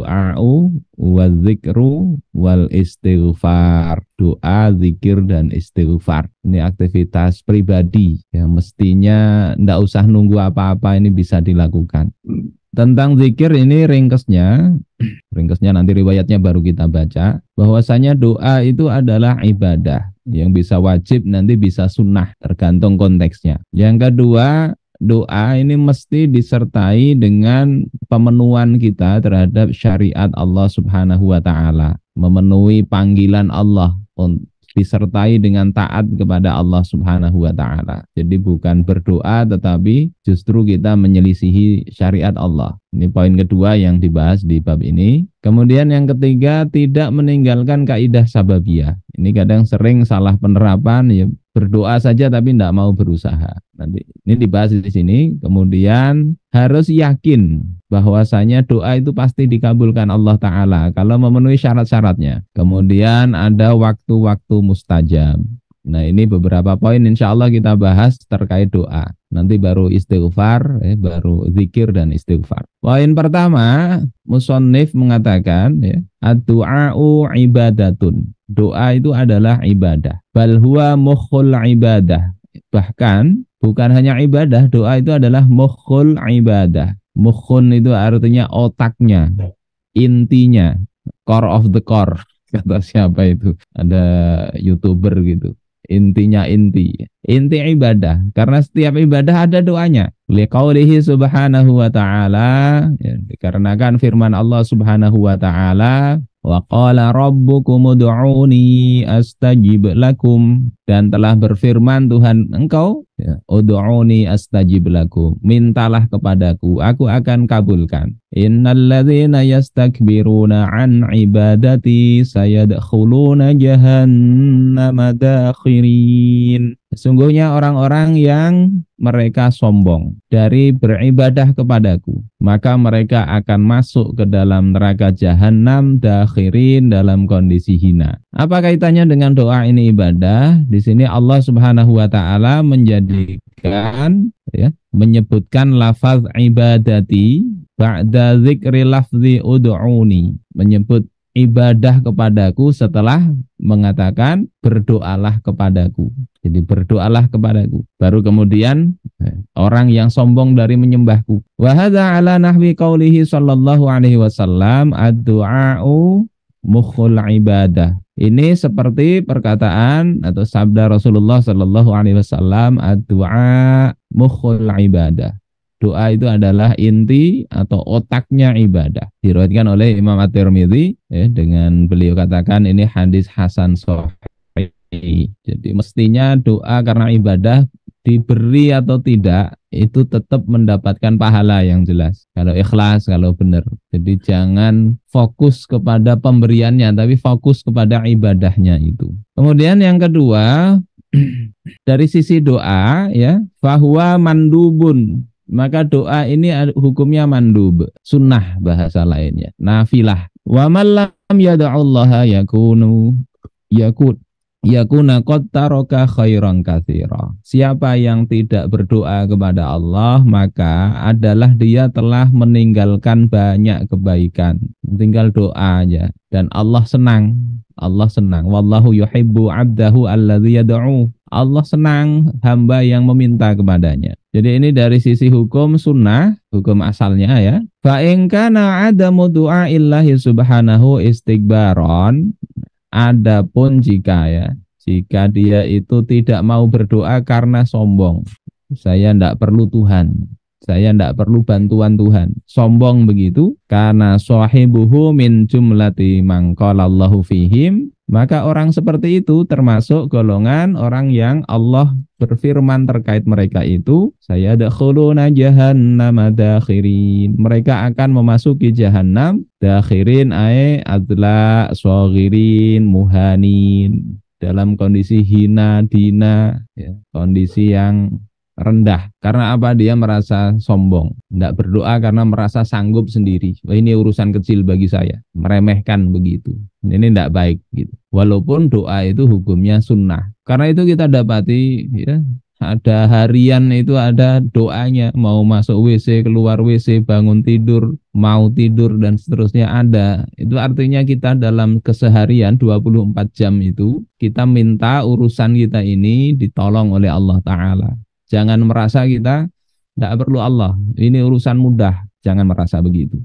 Ad-du'a'u wa dzikru wal istighfar. Doa, zikir, dan istighfar. Ini aktivitas pribadi yang mestinya ndak usah nunggu apa-apa, ini bisa dilakukan. Tentang zikir ini ringkesnya nanti riwayatnya baru kita baca, bahwasanya doa itu adalah ibadah yang bisa wajib, nanti bisa sunnah, tergantung konteksnya. Yang kedua, doa ini mesti disertai dengan pemenuhan kita terhadap syariat Allah Subhanahu wa taala, memenuhi panggilan Allah, disertai dengan taat kepada Allah Subhanahu wa taala. Jadi bukan berdoa tetapi justru kita menyelisihi syariat Allah. Ini poin kedua yang dibahas di bab ini. Kemudian yang ketiga, tidak meninggalkan kaidah sababiyah. Ini kadang sering salah penerapan, ya berdoa saja tapi tidak mau berusaha. Nanti ini dibahas di sini. Kemudian harus yakin bahwasanya doa itu pasti dikabulkan Allah Ta'ala kalau memenuhi syarat-syaratnya. Kemudian ada waktu-waktu mustajab. Nah ini beberapa poin insya Allah kita bahas terkait doa. Nanti baru istighfar, baru zikir dan istighfar. Poin pertama, musannif mengatakan, ad-du'a'u ibadatun. Doa itu adalah ibadah. Bal huwa mukhul ibadah. Bahkan bukan hanya ibadah, doa itu adalah mukhul ibadah. Mukhun itu artinya otaknya, intinya, core of the core. Kata siapa itu? Ada YouTuber gitu. Intinya inti ibadah, karena setiap ibadah ada doanya. Liqaulihi subhanahu wa ta'ala, dikarenakan firman Allah Subhanahu wa ta'ala, wa qala rabbukum ud'uni astajib lakum, dan telah berfirman Tuhan engkau, ud'uni astajib lakum, mintalah kepadaku, aku akan kabulkan. Innalladzina yastakbiruna an ibadati sayadkhuluna jahannama dakhirin. Sesungguhnya orang-orang yang mereka sombong dari beribadah kepadaku, maka mereka akan masuk ke dalam neraka jahanam dakhirin, dalam kondisi hina. Apa kaitannya dengan doa ini ibadah? Di sini Allah Subhanahu wa taala menjadikan, menyebutkan lafaz ibadati ba'da zikri lafzi ud'uni, menyebut ibadah kepadaku setelah mengatakan berdoalah kepadaku. Jadi berdoalah kepadaku. Baru kemudian orang yang sombong dari menyembahku. Wa hadza ala nahwi qaulihi sallallahu alaihi wasallam, ad-du'a'u mukhul ibadah. Ini seperti perkataan atau sabda Rasulullah sallallahu alaihi wasallam, ad-du'a mukhul ibadah. Doa itu adalah inti atau otaknya ibadah. Diriwayatkan oleh Imam At-Tirmidzi, dengan beliau katakan ini hadis hasan sahih. Jadi mestinya doa karena ibadah, diberi atau tidak, itu tetap mendapatkan pahala yang jelas. Kalau ikhlas, kalau benar. Jadi jangan fokus kepada pemberiannya, tapi fokus kepada ibadahnya itu. Kemudian yang kedua, dari sisi doa, fahuwa mandubun. Maka doa ini hukumnya mandub, sunnah bahasa lainnya, nafilah. Wa man lam yad'ullaha yakuna qad taraka khairan katsira. Siapa yang tidak berdoa kepada Allah, maka adalah dia telah meninggalkan banyak kebaikan. Tinggal doa aja dan Allah senang. Wallahu yuhibbu 'abdahu alladzi yad'u. Allah senang hamba yang meminta kepadanya. Jadi ini dari sisi hukum sunnah, hukum asalnya Fa in kana 'adamu du'aillahi subhanahu istikbaron. Adapun jika dia itu tidak mau berdoa karena sombong. Saya tidak perlu Tuhan. Saya tidak perlu bantuan Tuhan. Sombong begitu. Karena sahibuhu min jumlati man qala Allahu fihim. Maka orang seperti itu termasuk golongan orang yang Allah berfirman terkait mereka itu, sayadkhuluna jahannama dakhirin. Mereka akan memasuki jahannam, dakhirin adla shaghirin muhanin, dalam kondisi hina dina, kondisi yang rendah. Karena apa? Dia merasa sombong, tidak berdoa karena merasa sanggup sendiri. Wah, ini urusan kecil bagi saya, meremehkan begitu. Ini tidak baik gitu. Walaupun doa itu hukumnya sunnah. Karena itu kita dapati ada harian itu ada doanya, mau masuk WC, keluar WC, bangun tidur, mau tidur dan seterusnya ada. Itu artinya kita dalam keseharian 24 jam itu kita minta urusan kita ini ditolong oleh Allah Ta'ala. Jangan merasa kita tidak perlu Allah, ini urusan mudah, jangan merasa begitu.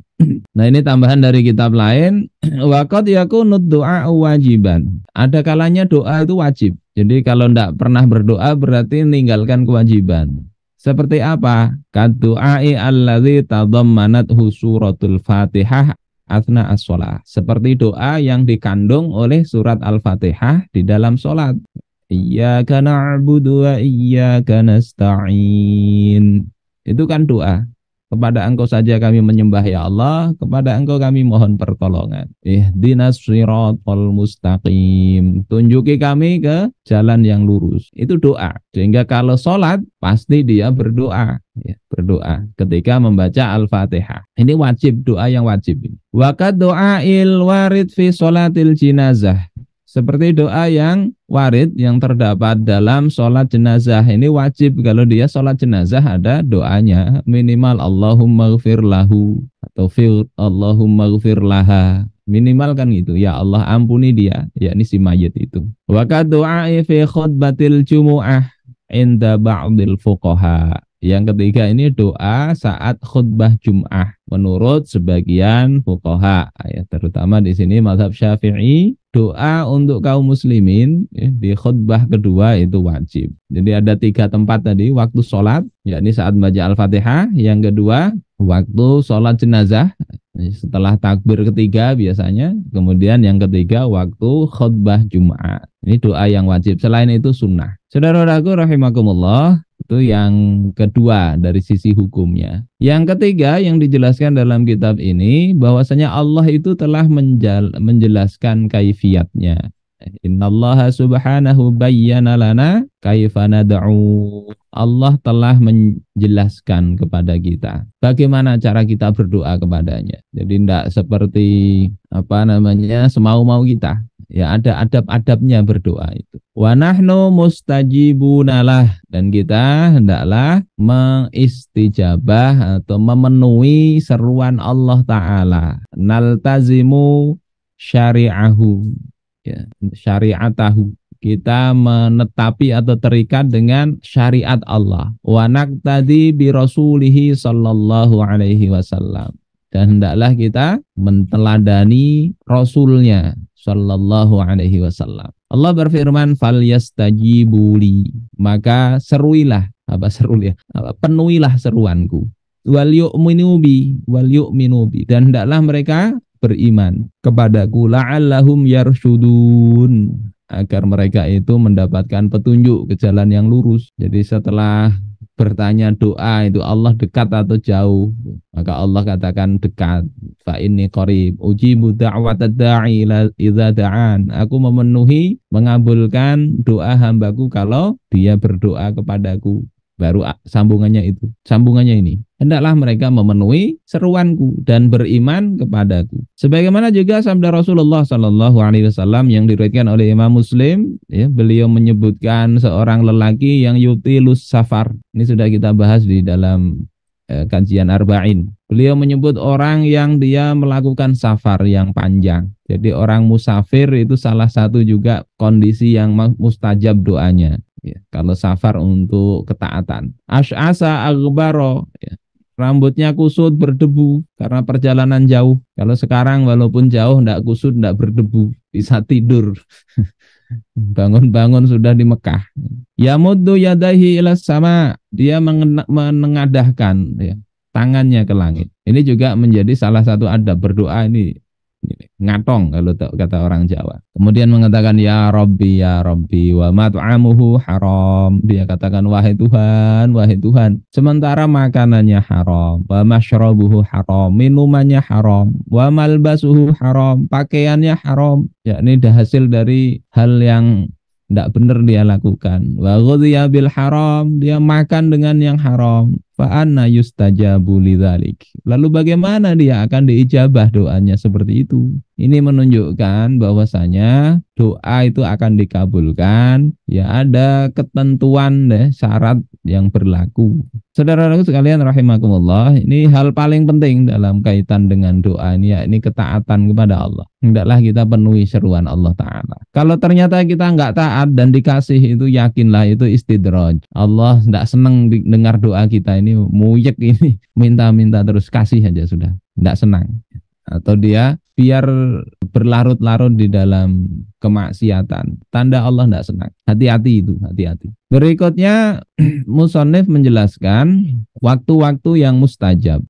Nah ini tambahan dari kitab lain. Waqad yakunud du'a wajiban. Ada kalanya doa itu wajib. Jadi kalau tidak pernah berdoa berarti meninggalkan kewajiban. Seperti apa? Kaddu'ai alladzi tadammanathu suratul Fatihah athna as-shalah. Seperti doa yang dikandung oleh surat Al-Fatihah di dalam sholat. Iyyaka na'budu wa iyyaka nasta'in. Itu kan doa. Kepada Engkau saja kami menyembah ya Allah, kepada Engkau kami mohon pertolongan. Ihdinas shiratal mustaqim. Tunjuki kami ke jalan yang lurus. Itu doa. Sehingga kalau sholat pasti dia berdoa, ya, berdoa ketika membaca Al-Fatihah. Ini wajib, doa yang wajib. Wa kad doa'il warid fi sholatil jinazah. Seperti doa yang warid yang terdapat dalam sholat jenazah. Ini wajib kalau dia sholat jenazah ada doanya. Minimal Allahumma ghfir lahu atau Allahumma ghfir laha. Minimal kan gitu. Ya Allah ampuni dia. Yakni si mayit itu. Wa kad du'ai fi khutbatil jumu'ah inda ba'dil fuqaha. Yang ketiga ini doa saat khutbah Jum'ah menurut sebagian fuqaha, ya, terutama di sini mazhab Syafi'i, doa untuk kaum muslimin ya, di khutbah kedua itu wajib. Jadi ada 3 tempat tadi, waktu sholat, yakni saat baca Al-Fatihah, yang kedua waktu sholat jenazah setelah takbir ketiga biasanya, kemudian yang ketiga waktu khutbah Jum'ah. Ini doa yang wajib, selain itu sunnah. Saudara-saudaraku rahimakumullah, itu yang kedua dari sisi hukumnya. Yang ketiga yang dijelaskan dalam kitab ini bahwasanya Allah itu telah menjelaskan kaifiyatnya. Innallaha subhanahu bayyana lana kaifa nad'u. Allah telah menjelaskan kepada kita bagaimana cara kita berdoa kepadanya. Jadi tidak seperti semau-mau kita. Ya ada adab-adabnya berdoa itu. Wa nahnu mustajibunalah, dan kita hendaklah mengistijabah atau memenuhi seruan Allah Ta'ala. Naltazimu syari'ahu, ya, syari'atahu. Kita menetapi atau terikat dengan syariat Allah. Wa naqtadi bi rasulihi sallallahu alaihi wasallam. Dan hendaklah kita menteladani Rasulnya sallallahu alaihi wasallam. Allah berfirman, falyastajibuli, maka seruilah, penuhilah seruanku. Wal yu'minu bi, dan hendaklah mereka beriman kepadaku, la'allahum yarsyudun, agar mereka itu mendapatkan petunjuk ke jalan yang lurus. Jadi setelah bertanya doa itu Allah dekat atau jauh, maka Allah katakan dekat. Fa inni qarib ujibu da'watad da'i idza da'an. Aku memenuhi, mengabulkan doa hambaku kalau dia berdoa kepadaku. Baru sambungannya ini. Hendaklah mereka memenuhi seruanku dan beriman kepadaku. Sebagaimana juga sabda Rasulullah sallallahu alaihi wasallam yang diriwayatkan oleh Imam Muslim, ya, beliau menyebutkan seorang lelaki yang yutilus safar. Ini sudah kita bahas di dalam kajian Arba'in. Beliau menyebut orang yang dia melakukan safar yang panjang. Jadi orang musafir itu salah satu juga kondisi yang mustajab doanya. Ya, kalau safar untuk ketaatan. Ash'asa aghbaro, ya, rambutnya kusut berdebu karena perjalanan jauh. Kalau sekarang walaupun jauh enggak kusut, enggak berdebu, bisa tidur. Bangun-bangun sudah di Mekah. Yamuddu yadaihi ilas sama, dia menengadahkan, ya, tangannya ke langit. Ini juga menjadi salah satu adab berdoa ini. Ngatong kalau kata orang Jawa. Kemudian mengatakan ya Rabbi wa mat'amuhu haram. Dia katakan wahai Tuhan, sementara makanannya haram, wa masyrabuhu haram, minumannya haram, wa malbasuhu haram, pakaiannya haram. Yakni hasil dari hal yang tidak benar dia lakukan. Wa ghudhiya bil haram, dia makan dengan yang haram. Fa anna yustajabu lidzalik. Lalu bagaimana dia akan diijabah doanya seperti itu? Ini menunjukkan bahwasanya doa itu akan dikabulkan. Ya ada ketentuan deh, syarat yang berlaku. Saudara-saudaraku sekalian rahimakumullah, ini hal paling penting dalam kaitan dengan doa ini, yakni ketaatan kepada Allah. Hendaklah kita penuhi seruan Allah Ta'ala. Kalau ternyata kita nggak taat dan dikasih, itu yakinlah itu istidraj. Allah nggak senang dengar doa kita ini, muyek ini, minta-minta terus, kasih aja sudah, nggak senang. Atau dia biar berlarut-larut di dalam kemaksiatan. Tanda Allah tidak senang. Hati-hati itu, hati-hati. Berikutnya, musannif menjelaskan waktu-waktu yang mustajab.